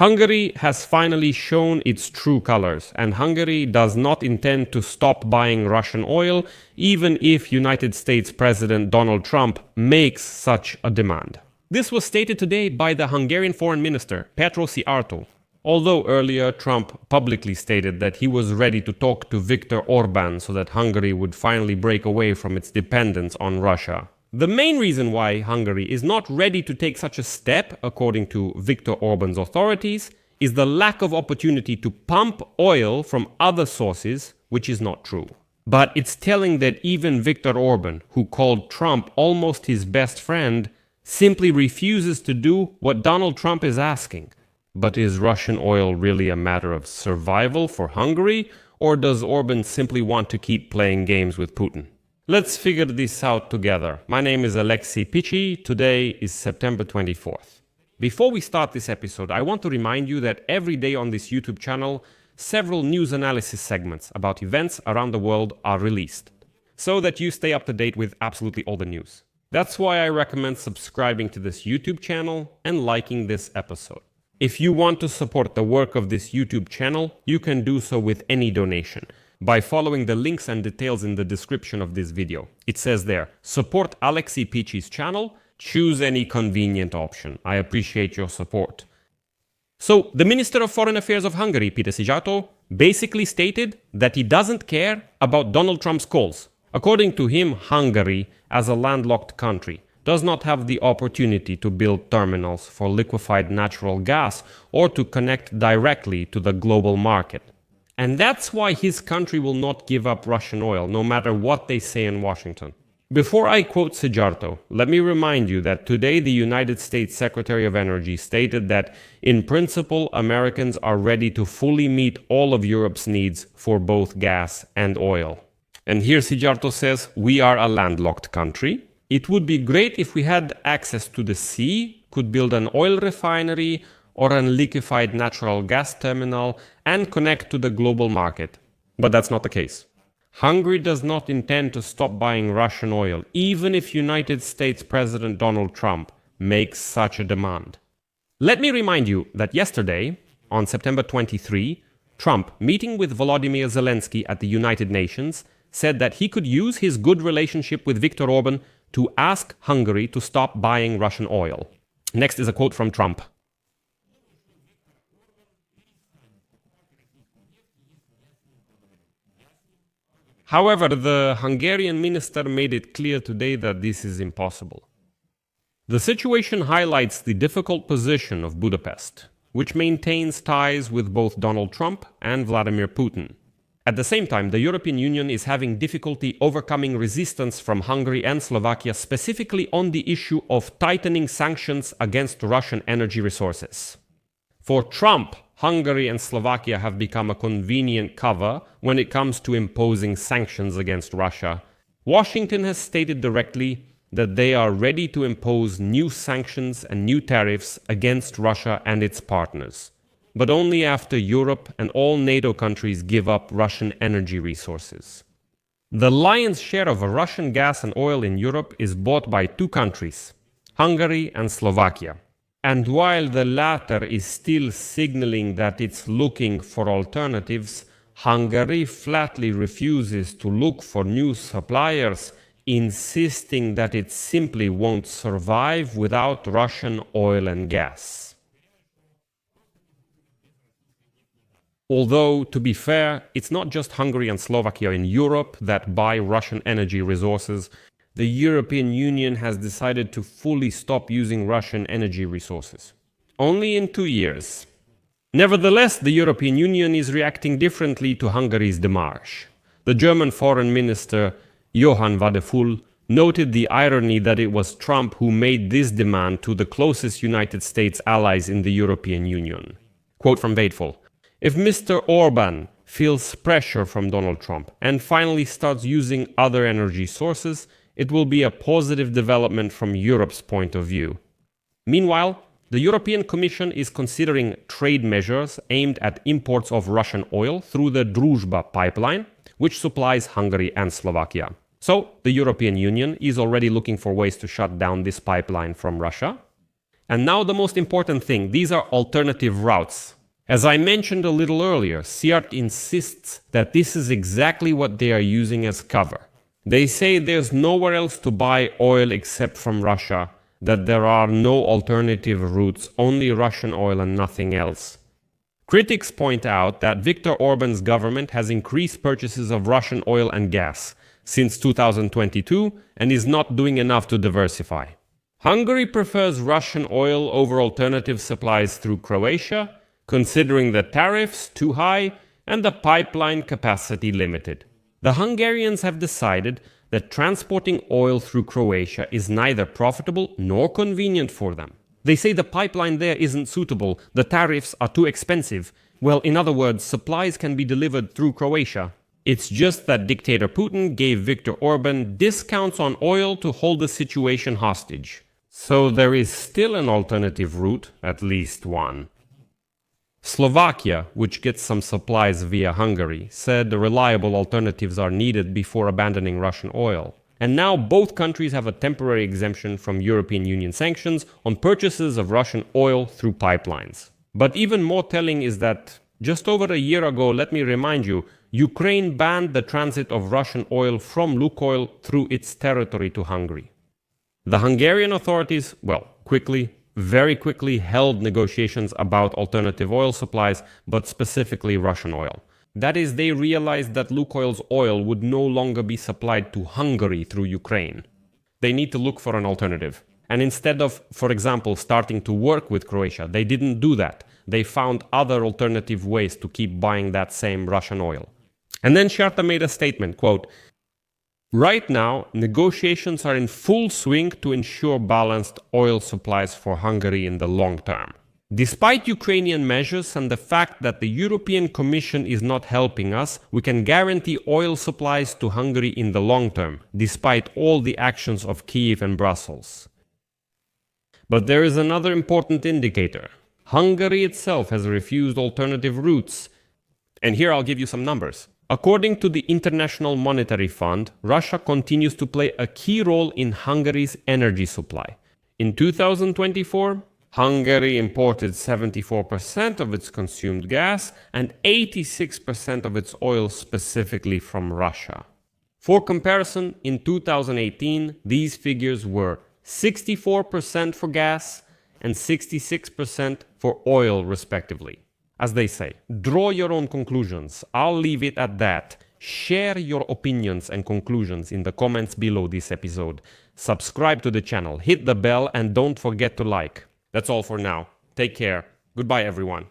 Hungary has finally shown its true colors, and Hungary does not intend to stop buying Russian oil, even if United States President Donald Trump makes such a demand. This was stated today by the Hungarian Foreign Minister, Pechiy. Although earlier Trump publicly stated that he was ready to talk to Viktor Orban so that Hungary would finally break away from its dependence on Russia. The main reason why Hungary is not ready to take such a step, according to Viktor Orban's authorities, is the lack of opportunity to pump oil from other sources, which is not true. But it's telling that even Viktor Orban, who called Trump almost his best friend, simply refuses to do what Donald Trump is asking. But is Russian oil really a matter of survival for Hungary, or does Orban simply want to keep playing games with Putin? Let's figure this out together. My name is Pechiy. Today is September 24th. Before we start this episode, I want to remind you that every day on this YouTube channel, several news analysis segments about events around the world are released, so that you stay up to date with absolutely all the news. That's why I recommend subscribing to this YouTube channel and liking this episode. If you want to support the work of this YouTube channel, you can do so with any donation by following the links and details in the description of this video. It says there, support Pechiy's channel, choose any convenient option. I appreciate your support. So, the Minister of Foreign Affairs of Hungary, Pechiy, basically stated that he doesn't care about Donald Trump's calls. According to him, Hungary, as a landlocked country, does not have the opportunity to build terminals for liquefied natural gas or to connect directly to the global market. And that's why his country will not give up Russian oil, no matter what they say in Washington. Before I quote Sijarto, let me remind you that today the United States Secretary of Energy stated that, in principle, Americans are ready to fully meet all of Europe's needs for both gas and oil. And here Sijarto says, we are a landlocked country. It would be great if we had access to the sea, could build an oil refinery, or a liquefied natural gas terminal and connect to the global market. But that's not the case. Hungary does not intend to stop buying Russian oil, even if United States President Donald Trump makes such a demand. Let me remind you that yesterday, on September 23, Trump, meeting with Volodymyr Zelensky at the United Nations, said that he could use his good relationship with Viktor Orban to ask Hungary to stop buying Russian oil. Next is a quote from Trump. However, the Hungarian minister made it clear today that this is impossible. The situation highlights the difficult position of Budapest, which maintains ties with both Donald Trump and Vladimir Putin. At the same time, the European Union is having difficulty overcoming resistance from Hungary and Slovakia, specifically on the issue of tightening sanctions against Russian energy resources. For Trump, Hungary and Slovakia have become a convenient cover when it comes to imposing sanctions against Russia. Washington has stated directly that they are ready to impose new sanctions and new tariffs against Russia and its partners, but only after Europe and all NATO countries give up Russian energy resources. The lion's share of Russian gas and oil in Europe is bought by two countries, Hungary and Slovakia. And while the latter is still signaling that it's looking for alternatives, Hungary flatly refuses to look for new suppliers, insisting that it simply won't survive without Russian oil and gas. Although, to be fair, it's not just Hungary and Slovakia in Europe that buy Russian energy resources. The European Union has decided to fully stop using Russian energy resources. Only in 2 years. Nevertheless, the European Union is reacting differently to Hungary's démarche. The German Foreign Minister Johann Wadephul noted the irony that it was Trump who made this demand to the closest United States allies in the European Union. Quote from Wadephul, "If Mr. Orban feels pressure from Donald Trump and finally starts using other energy sources, it will be a positive development from Europe's point of view." Meanwhile, the European Commission is considering trade measures aimed at imports of Russian oil through the Druzhba pipeline, which supplies Hungary and Slovakia. So, the European Union is already looking for ways to shut down this pipeline from Russia. And now the most important thing, these are alternative routes. As I mentioned a little earlier, SIART insists that this is exactly what they are using as cover. They say there's nowhere else to buy oil except from Russia, that there are no alternative routes, only Russian oil and nothing else. Critics point out that Viktor Orban's government has increased purchases of Russian oil and gas since 2022 and is not doing enough to diversify. Hungary prefers Russian oil over alternative supplies through Croatia, considering the tariffs too high and the pipeline capacity limited. The Hungarians have decided that transporting oil through Croatia is neither profitable nor convenient for them. They say the pipeline there isn't suitable, the tariffs are too expensive. Well, in other words, supplies can be delivered through Croatia. It's just that dictator Putin gave Viktor Orban discounts on oil to hold the situation hostage. So there is still an alternative route, at least one. Slovakia, which gets some supplies via Hungary, said reliable alternatives are needed before abandoning Russian oil. And now both countries have a temporary exemption from European Union sanctions on purchases of Russian oil through pipelines. But even more telling is that just over a year ago, let me remind you, Ukraine banned the transit of Russian oil from Lukoil through its territory to Hungary. The Hungarian authorities, very quickly held negotiations about alternative oil supplies, but specifically Russian oil. That is, they realized that Lukoil's oil would no longer be supplied to Hungary through Ukraine. They need to look for an alternative. And instead of, for example, starting to work with Croatia, they didn't do that. They found other alternative ways to keep buying that same Russian oil. And then Sharta made a statement, quote, "Right now, negotiations are in full swing to ensure balanced oil supplies for Hungary in the long term. Despite Ukrainian measures and the fact that the European Commission is not helping us, we can guarantee oil supplies to Hungary in the long term, despite all the actions of Kyiv and Brussels." But there is another important indicator. Hungary itself has refused alternative routes. And here I'll give you some numbers. According to the International Monetary Fund, Russia continues to play a key role in Hungary's energy supply. In 2024, Hungary imported 74% of its consumed gas and 86% of its oil specifically from Russia. For comparison, in 2018, these figures were 64% for gas and 66% for oil, respectively. As they say, draw your own conclusions. I'll leave it at that. Share your opinions and conclusions in the comments below this episode. Subscribe to the channel, hit the bell, and don't forget to like. That's all for now. Take care. Goodbye, everyone.